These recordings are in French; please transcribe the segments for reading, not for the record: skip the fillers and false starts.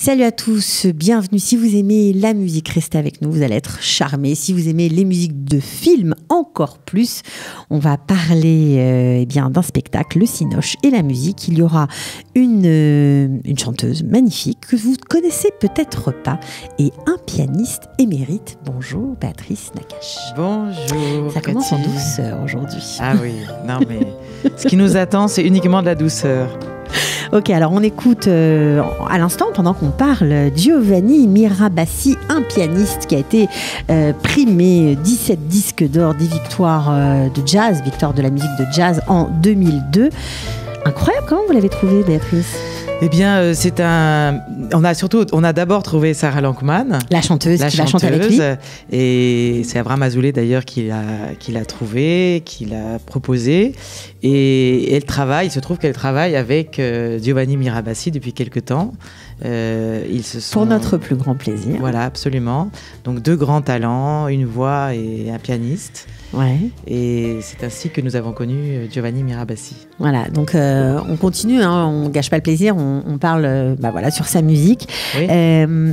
Salut à tous, bienvenue. Si vous aimez la musique, restez avec nous, vous allez être charmés. Si vous aimez les musiques de films, encore plus. On va parler d'un spectacle, le Cinoche et la musique. Il y aura une chanteuse magnifique que vous ne connaissez peut-être pas et un pianiste émérite. Bonjour Béatrice Nakache. Bonjour. Ça commence en douceur aujourd'hui. Ah oui, non mais ce qui nous attend, c'est uniquement de la douceur. Ok, alors on écoute à l'instant, pendant qu'on parle, Giovanni Mirabassi, un pianiste qui a été primé 17 disques d'or, 10 victoires de jazz, victoire de la musique de jazz en 2002. Incroyable, comment vous l'avez trouvé, Béatrice ? Eh bien, on a d'abord trouvé Sarah Lankman, la chanteuse qui va chanter avec lui. Et c'est Abraham Azoulay d'ailleurs qui l'a trouvé, qui l'a proposé. Et il se trouve qu'elle travaille avec Giovanni Mirabassi depuis quelque temps. Pour notre plus grand plaisir. Voilà, absolument. Donc deux grands talents, une voix et un pianiste. Ouais. Et c'est ainsi que nous avons connu Giovanni Mirabassi. Voilà, donc on continue, on ne gâche pas le plaisir, on parle sur sa musique. Oui.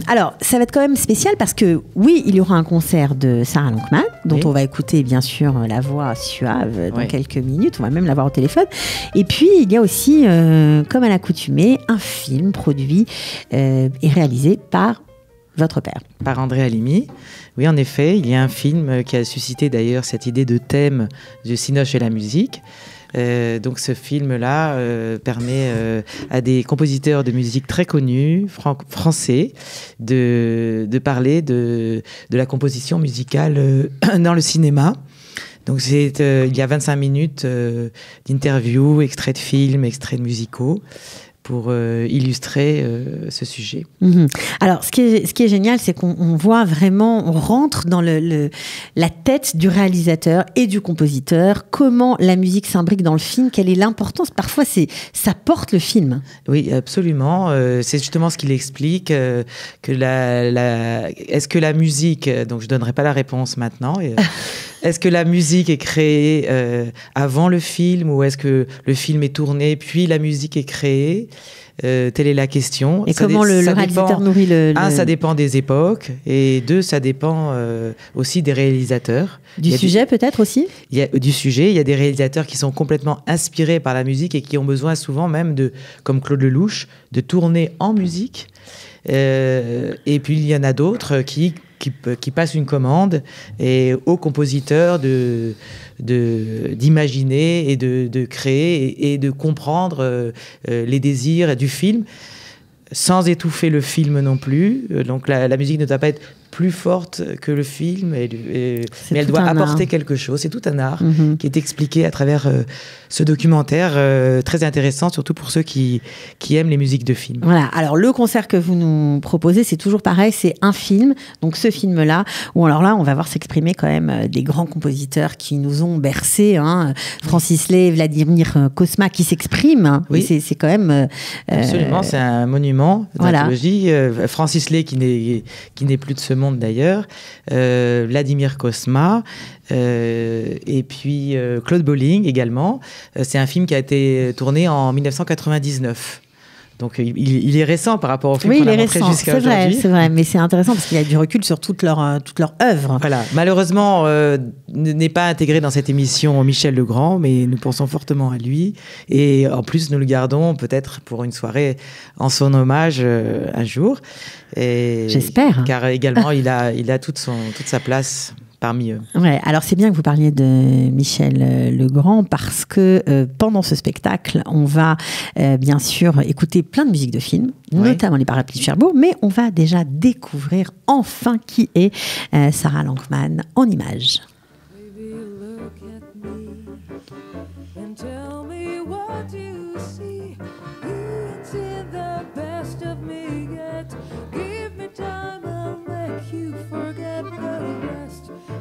Alors, ça va être quand même spécial parce que, oui, il y aura un concert de Sarah Lankman, dont on va écouter bien sûr la voix suave dans quelques minutes, on va même l'avoir au téléphone. Et puis, il y a aussi, comme à l'accoutumée, un film produit et réalisé par votre père. Par André Halimi. Oui, en effet, il y a un film qui a suscité d'ailleurs cette idée de thème du Cinoche et la musique. Donc ce film-là permet à des compositeurs de musique très connus, français, de parler de la composition musicale dans le cinéma. Donc il y a 25 minutes d'interviews, extraits de films, extraits de musicaux, pour illustrer ce sujet. Mmh. Alors, ce qui est génial, c'est qu'on voit vraiment, on rentre dans la tête du réalisateur et du compositeur, comment la musique s'imbrique dans le film, quelle est l'importance. Parfois, ça porte le film. Oui, absolument. C'est justement ce qu'il explique, que est-ce que la musique, donc je ne donnerai pas la réponse maintenant, est-ce que la musique est créée avant le film ou est-ce que le film est tourné puis la musique est créée ? Telle est la question. Et comment le réalisateur nourrit ça dépend des époques et deux, ça dépend aussi des réalisateurs. Du sujet peut-être aussi ? Il y a du sujet. Il y a des réalisateurs qui sont complètement inspirés par la musique et qui ont besoin souvent même comme Claude Lelouch, de tourner en musique. Et puis il y en a d'autres qui passent une commande et aux compositeurs d'imaginer et de créer et de comprendre les désirs du film sans étouffer le film non plus. Donc la musique ne doit pas être plus forte que le film, mais elle doit apporter quelque chose. C'est tout un art qui est expliqué à travers ce documentaire très intéressant, surtout pour ceux qui aiment les musiques de films. Voilà. Alors le concert que vous nous proposez, c'est toujours pareil, c'est un film. Donc ce film-là, où alors là, on va voir s'exprimer quand même des grands compositeurs qui nous ont bercés. Francis Lay, Vladimir Cosma qui s'expriment. Oui. C'est quand même... Absolument, c'est un monument d'anthologie. Voilà. Francis Lay qui n'est plus de ce monde d'ailleurs, Vladimir Cosma, et puis Claude Bolling également. C'est un film qui a été tourné en 1999. Donc il est récent par rapport au film qu'on a montré jusqu'à aujourd'hui. C'est vrai, mais c'est intéressant parce qu'il y a du recul sur toute leur œuvre. Voilà, malheureusement n'est pas intégré dans cette émission Michel Legrand, mais nous pensons fortement à lui et en plus nous le gardons peut-être pour une soirée en son hommage un jour. J'espère. Car également il a toute sa place parmi eux. Ouais, alors c'est bien que vous parliez de Michel Legrand parce que pendant ce spectacle, on va bien sûr écouter plein de musiques de films, notamment Les Parapluies de Cherbourg, mais on va déjà découvrir enfin qui est Sarah Lankman en images.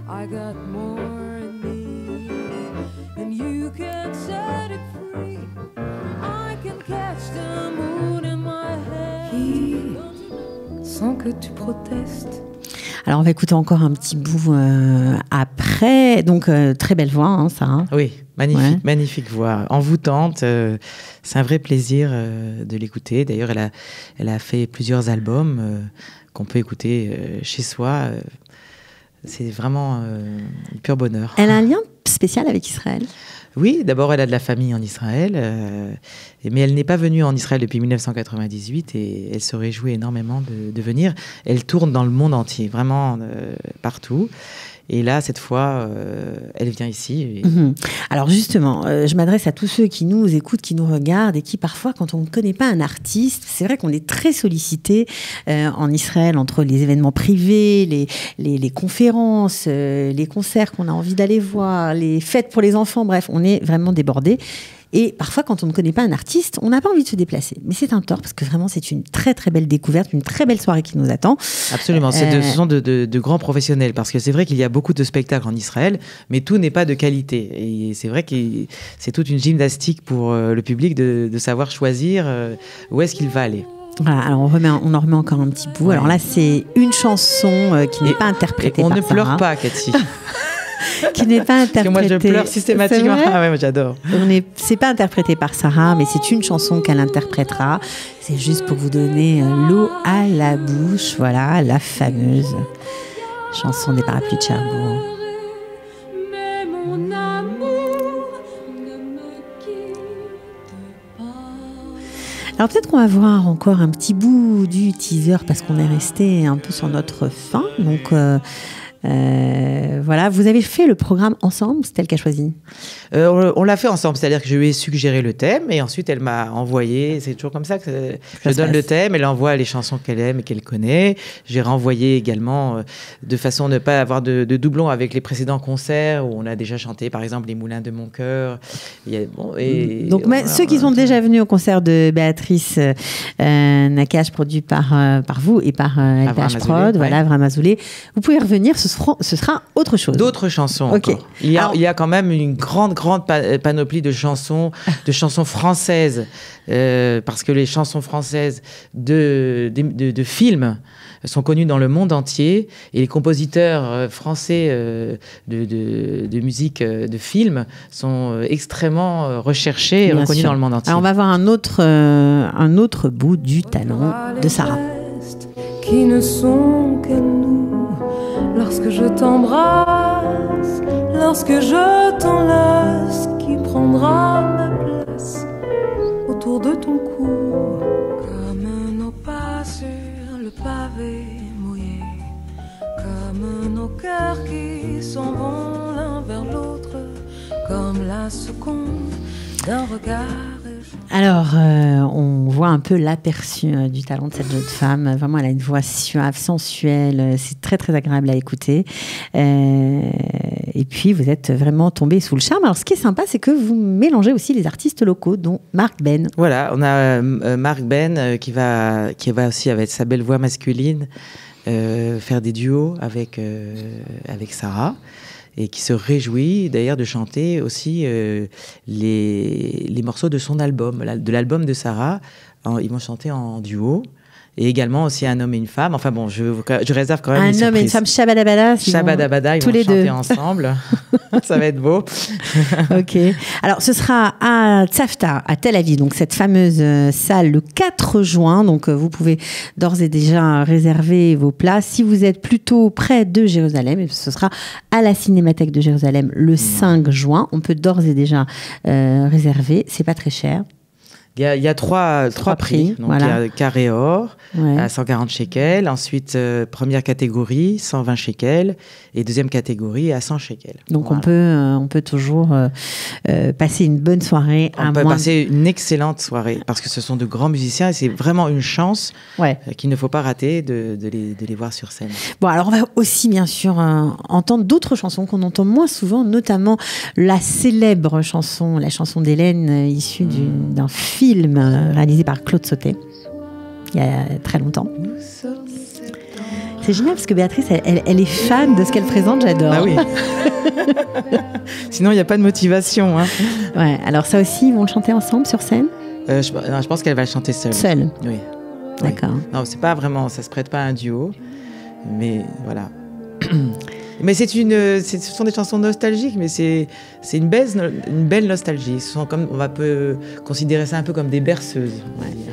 I got more in me, and you can set it free. I can catch the moon in my head. Sans que tu protestes. Alors on va écouter encore un petit bout après. Donc très belle voix, ça. Oui. Magnifique, magnifique voix, envoûtante. C'est un vrai plaisir de l'écouter. D'ailleurs, elle a fait plusieurs albums qu'on peut écouter chez soi. C'est vraiment un pur bonheur. Elle a un lien spécial avec Israël? Oui, d'abord, elle a de la famille en Israël, mais elle n'est pas venue en Israël depuis 1998 et elle se réjouit énormément de venir. Elle tourne dans le monde entier, vraiment partout. Et là, cette fois, elle vient ici. Alors justement, je m'adresse à tous ceux qui nous écoutent, qui nous regardent et qui parfois, quand on ne connaît pas un artiste, c'est vrai qu'on est très sollicité en Israël entre les événements privés, les conférences, les concerts qu'on a envie d'aller voir, les fêtes pour les enfants, bref, on est vraiment débordé. Et parfois, quand on ne connaît pas un artiste, on n'a pas envie de se déplacer. Mais c'est un tort, parce que vraiment, c'est une très, très belle découverte, une très belle soirée qui nous attend. Absolument, ce sont de grands professionnels, parce que c'est vrai qu'il y a beaucoup de spectacles en Israël, mais tout n'est pas de qualité. Et c'est vrai que c'est toute une gymnastique pour le public de savoir choisir où est-ce qu'il va aller. Voilà, alors on en remet encore un petit bout. Ouais. Alors là, c'est une chanson qui n'est pas interprétée par Sarah. On ne pleure pas, Cathy. Qui n'est pas interprétée. Parce que moi, je pleure systématiquement. Ah ouais, moi, j'adore. C'est pas interprété par Sarah, mais c'est une chanson qu'elle interprétera. C'est juste pour vous donner l'eau à la bouche. Voilà, la fameuse chanson des Parapluies de Cherbourg. Mais mon amour ne me quitte pas. Alors peut-être qu'on va voir encore un petit bout du teaser parce qu'on est resté un peu sur notre fin. Donc voilà, vous avez fait le programme ensemble, c'est elle qui a choisi? On l'a fait ensemble, c'est-à-dire que je lui ai suggéré le thème et ensuite elle m'a envoyé, c'est toujours comme ça que je donne le thème, elle envoie les chansons qu'elle aime et qu'elle connaît. J'ai renvoyé également de façon à ne pas avoir de doublons avec les précédents concerts où on a déjà chanté par exemple Les Moulins de mon cœur. Donc voilà, ceux qui sont déjà venus au concert de Béatrice Nakache produit par vous et par LPH Prod, voilà, Avram Azoulay, vous pouvez revenir, ce sera autre chose. D'autres chansons. Okay. Il y a quand même une grande panoplie de chansons françaises, parce que les chansons françaises de films sont connues dans le monde entier et les compositeurs français de musique de films sont extrêmement recherchés et reconnus dans le monde entier. Alors on va voir un autre bout du talent de Sarah. Qui ne sont que nous. Lorsque je t'embrasse, lorsque je t'enlace, qui prendra ma place autour de ton cou, comme nos pas sur le pavé mouillé, comme nos cœurs qui s'en vont l'un vers l'autre, comme la seconde d'un regard. Alors, on voit un peu l'aperçu du talent de cette jeune femme. Vraiment, elle a une voix suave, sensuelle. C'est très, très agréable à écouter. Et puis, vous êtes vraiment tombé sous le charme. Alors, ce qui est sympa, c'est que vous mélangez aussi les artistes locaux, dont Marc Ben. Voilà, on a Marc Ben qui va aussi, avec sa belle voix masculine, faire des duos avec Sarah. Et qui se réjouit d'ailleurs de chanter aussi les morceaux de son album, de l'album de Sarah. Ils vont chanter en duo. Et également aussi Un homme et une femme. Enfin bon, je réserve quand même une surprise. Un homme et une femme, Shabadabada. Shabadabada, ils vont chanter ensemble. Ça va être beau. Ok. Alors, ce sera à Tzafta, à Tel Aviv, donc cette fameuse salle, le 4 juin. Donc, vous pouvez d'ores et déjà réserver vos places. Si vous êtes plutôt près de Jérusalem, ce sera à la Cinémathèque de Jérusalem le 5 juin. On peut d'ores et déjà réserver. C'est pas très cher. Il y a trois prix. Donc, voilà. Il y a carré or à 140 shekels. Ensuite, première catégorie, 120 shekels. Et deuxième catégorie, à 100 shekels. Donc, voilà. on peut toujours passer une bonne soirée. On peut passer une excellente soirée. Parce que ce sont de grands musiciens et c'est vraiment une chance qu'il ne faut pas rater de les voir sur scène. Bon, alors on va aussi, bien sûr, entendre d'autres chansons qu'on entend moins souvent, notamment la célèbre chanson, la chanson d'Hélène, issue d'un film réalisé par Claude Sautet il y a très longtemps. C'est génial parce que Béatrice, elle est fan de ce qu'elle présente, j'adore. Ah oui. Sinon, il n'y a pas de motivation. Hein. Ouais, alors ça aussi, ils vont le chanter ensemble sur scène? Je pense qu'elle va le chanter seule. Seule? Oui. D'accord. Non, c'est pas vraiment, ça se prête pas à un duo, mais voilà. Mais ce sont des chansons nostalgiques, mais c'est une belle nostalgie. On peut considérer ça un peu comme des berceuses. On va dire.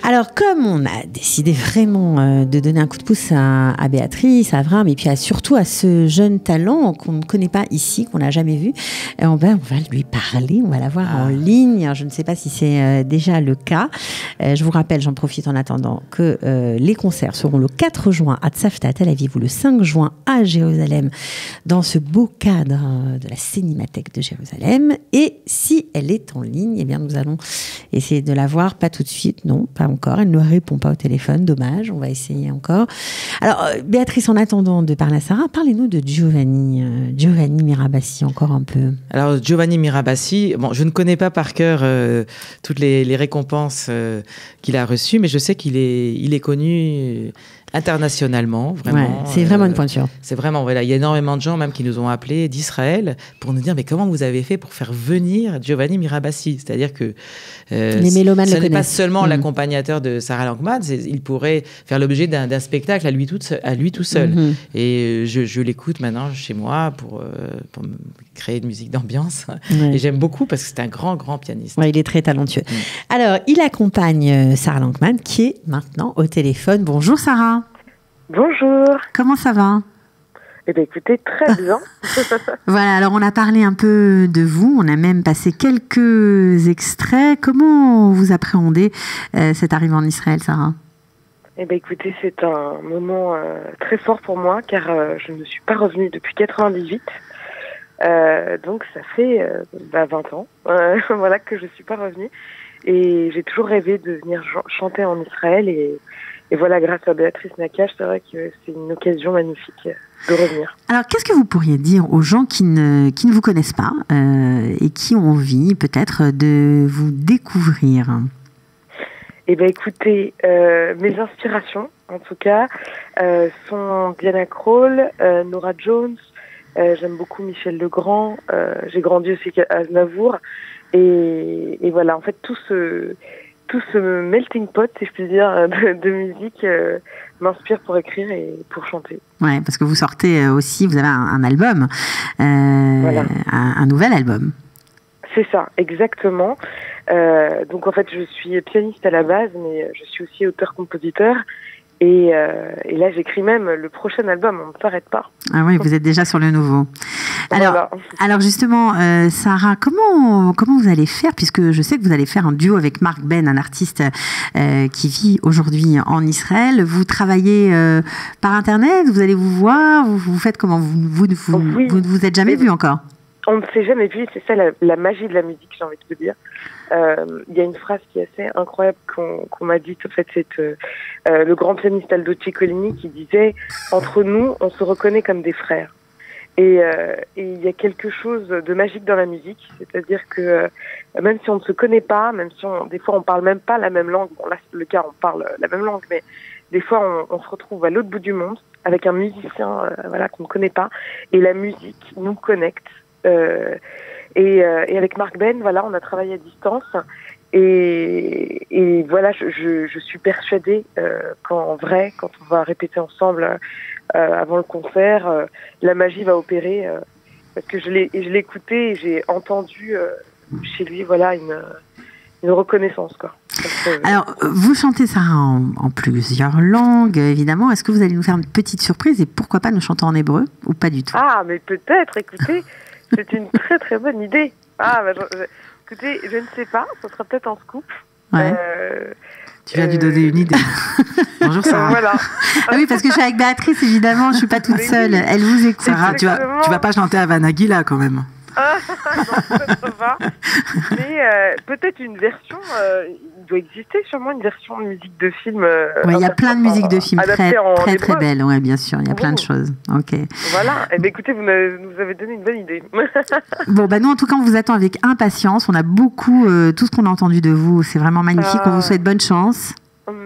Alors, comme on a décidé vraiment de donner un coup de pouce à Béatrice, à Avram, et puis surtout à ce jeune talent qu'on ne connaît pas ici, qu'on n'a jamais vu, on va lui parler, on va la voir en ligne. Je ne sais pas si c'est déjà le cas. Je vous rappelle, j'en profite en attendant, que les concerts seront le 4 juin à Tzafta, à Tel Aviv, ou le 5 juin à Jérusalem, dans ce beau cadre de la Cinémathèque de Jérusalem. Et si elle est en ligne, eh bien, nous allons essayer de la voir, pas tout de suite, non, pas encore. Elle ne répond pas au téléphone, dommage, on va essayer encore. Alors, Béatrice, en attendant de parler à Sarah, parlez-nous de Giovanni Mirabassi, encore un peu. Alors, Giovanni Mirabassi, je ne connais pas par cœur toutes les récompenses qu'il a reçues, mais je sais qu'il est connu internationalement, vraiment. Ouais, c'est vraiment une pointure. C'est vraiment, voilà, il y a énormément de gens même qui nous ont appelés d'Israël pour nous dire, mais comment vous avez fait pour faire venir Giovanni Mirabassi? C'est-à-dire que les mélomanes ce le n'est pas connaissent. seulement l'accompagnateur de Sarah Lankman, il pourrait faire l'objet d'un spectacle à lui tout seul. Et je l'écoute maintenant chez moi pour me créer de musique d'ambiance. Et j'aime beaucoup parce que c'est un grand pianiste. Ouais, il est très talentueux. Alors, il accompagne Sarah Lankman qui est maintenant au téléphone. Bonjour Sarah. Bonjour. Comment ça va? Eh bien, écoutez, très bien. Voilà, alors on a parlé un peu de vous, on a même passé quelques extraits. Comment vous appréhendez cette arrivée en Israël, Sarah? Eh bien, écoutez, c'est un moment très fort pour moi, car je ne suis pas revenue depuis 98. Donc, ça fait 20 ans voilà, que je ne suis pas revenue. Et j'ai toujours rêvé de venir chanter en Israël. Et voilà, grâce à Béatrice Nakache, c'est vrai que c'est une occasion magnifique de revenir. Alors, qu'est-ce que vous pourriez dire aux gens qui ne vous connaissent pas et qui ont envie peut-être de vous découvrir? Eh bien, écoutez, mes inspirations, en tout cas, sont Diana Krall, Nora Jones, j'aime beaucoup Michel Legrand, j'ai grandi aussi à Aznavour, et voilà, en fait, tout ce melting pot, si je puis dire, de musique m'inspire pour écrire et pour chanter. Ouais, parce que vous sortez aussi, vous avez un album, voilà. un nouvel album. C'est ça, exactement. Donc en fait, je suis pianiste à la base, mais je suis aussi auteur-compositeur. Et là, j'écris même le prochain album, on ne s'arrête pas. Ah oui, vous êtes déjà sur le nouveau. Alors justement, Sarah, comment vous allez faire, puisque je sais que vous allez faire un duo avec Mark Ben, un artiste qui vit aujourd'hui en Israël. Vous travaillez par Internet, vous allez vous voir, vous faites comment? Vous ne vous êtes jamais vus encore? On ne s'est jamais vu, c'est ça la magie de la musique, j'ai envie de vous dire. Il y a une phrase qui est assez incroyable qu'on m'a dite, en fait, c'est le grand pianiste Aldo Ciccolini qui disait « Entre nous, on se reconnaît comme des frères ». Et il y a quelque chose de magique dans la musique, c'est-à-dire que même si on ne se connaît pas, même si des fois on parle même pas la même langue, bon là c'est le cas, on parle la même langue, mais des fois on se retrouve à l'autre bout du monde avec un musicien voilà, qu'on ne connaît pas, et la musique nous connecte. Et avec Mark Ben, voilà, on a travaillé à distance, et voilà, je suis persuadée qu'en vrai, quand on va répéter ensemble avant le concert, la magie va opérer, parce que je l'ai écouté et j'ai entendu chez lui, voilà, une reconnaissance, quoi. Alors, vous chantez ça en plusieurs langues, évidemment. Est-ce que vous allez nous faire une petite surprise et pourquoi pas nous chanter en hébreu ou pas du tout? Ah, mais peut-être, écoutez, c'est une très très bonne idée. Ah, écoutez, je ne sais pas, ce sera peut-être un scoop. Ouais. Tu viens de lui donner une idée. Bonjour Sarah. Voilà. Ah oui, parce que je suis avec Béatrice, évidemment, je ne suis pas toute seule. Elle vous écoute. Sarah, tu vas pas chanter à Vanagila quand même. Non, peut-être pas. Mais peut-être une version, il doit exister sûrement une version de musique de film. Oui, il y a plein de musiques de films très belles, ouais, bien sûr, il y a plein de Ouh. choses. Ok. Voilà, et écoutez, vous nous avez donné une bonne idée. Bon, nous en tout cas, on vous attend avec impatience. On a beaucoup, tout ce qu'on a entendu de vous, c'est vraiment magnifique. On vous souhaite bonne chance.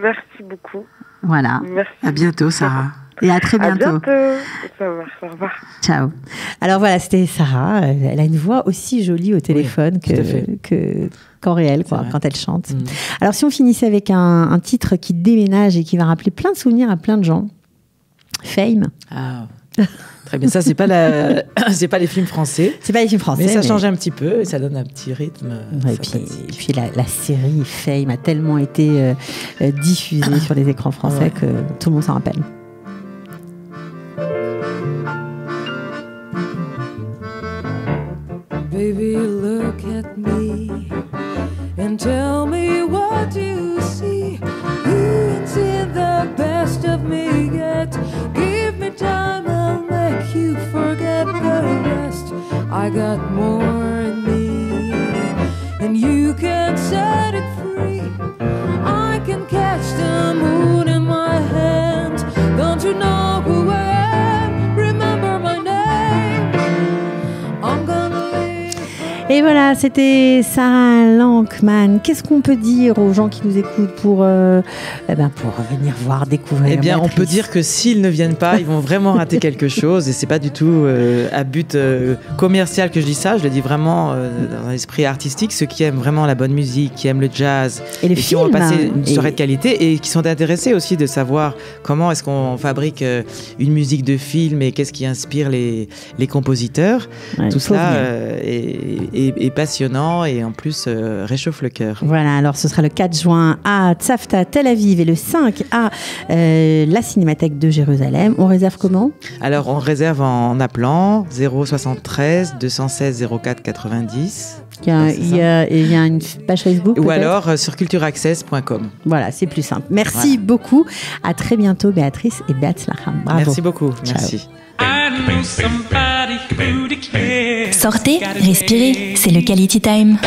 Merci beaucoup. Voilà. Merci. À bientôt, Sarah. Et à très bientôt. À bientôt. Ça marche, au revoir. Ciao. Alors voilà, c'était Sarah. Elle a une voix aussi jolie au téléphone qu'en réel, quoi, quand elle chante. Alors si on finissait avec un titre qui déménage et qui va rappeler plein de souvenirs à plein de gens. Fame. Ah. Très bien. Ça, c'est pas les films français. C'est pas les films français. Mais ça change un petit peu et ça donne un petit rythme. Ouais, et puis la série Fame a tellement été diffusée sur les écrans français que tout le monde s'en rappelle. Baby, look at me and tell me what you see. You ain't seen the best of me yet. Give me time, I'll make you forget the rest. I got more in me, and you can set it free. I can catch the moon in my hand. Don't you know who I am? Remember my name. I'm gonna Et voilà, c'était Sarah Lankman. Qu'est-ce qu'on peut dire aux gens qui nous écoutent pour venir voir, découvrir? Eh bien, on peut dire que s'ils ne viennent pas, ils vont vraiment rater quelque chose. Et c'est pas du tout à but commercial que je dis ça. Je le dis vraiment dans l'esprit artistique. Ceux qui aiment vraiment la bonne musique, qui aiment le jazz et qui ont passé une soirée de qualité et qui sont intéressés aussi de savoir comment est-ce qu'on fabrique une musique de film et qu'est-ce qui inspire les compositeurs. Ouais, tout cela est passionnant et en plus réchauffe le cœur. Voilà, alors ce sera le 4 juin à Tzafta, Tel Aviv et le 5 à la Cinémathèque de Jérusalem. On réserve comment? Alors on réserve en appelant 073 216 04 90. Il y a une page Facebook ou alors sur cultureaccess.com. Voilà, c'est plus simple. Merci beaucoup. À très bientôt, Béatrice et Beatzlacha. Bravo. Merci beaucoup. Ciao. Merci. Sortez, respirez, c'est le Quality Time.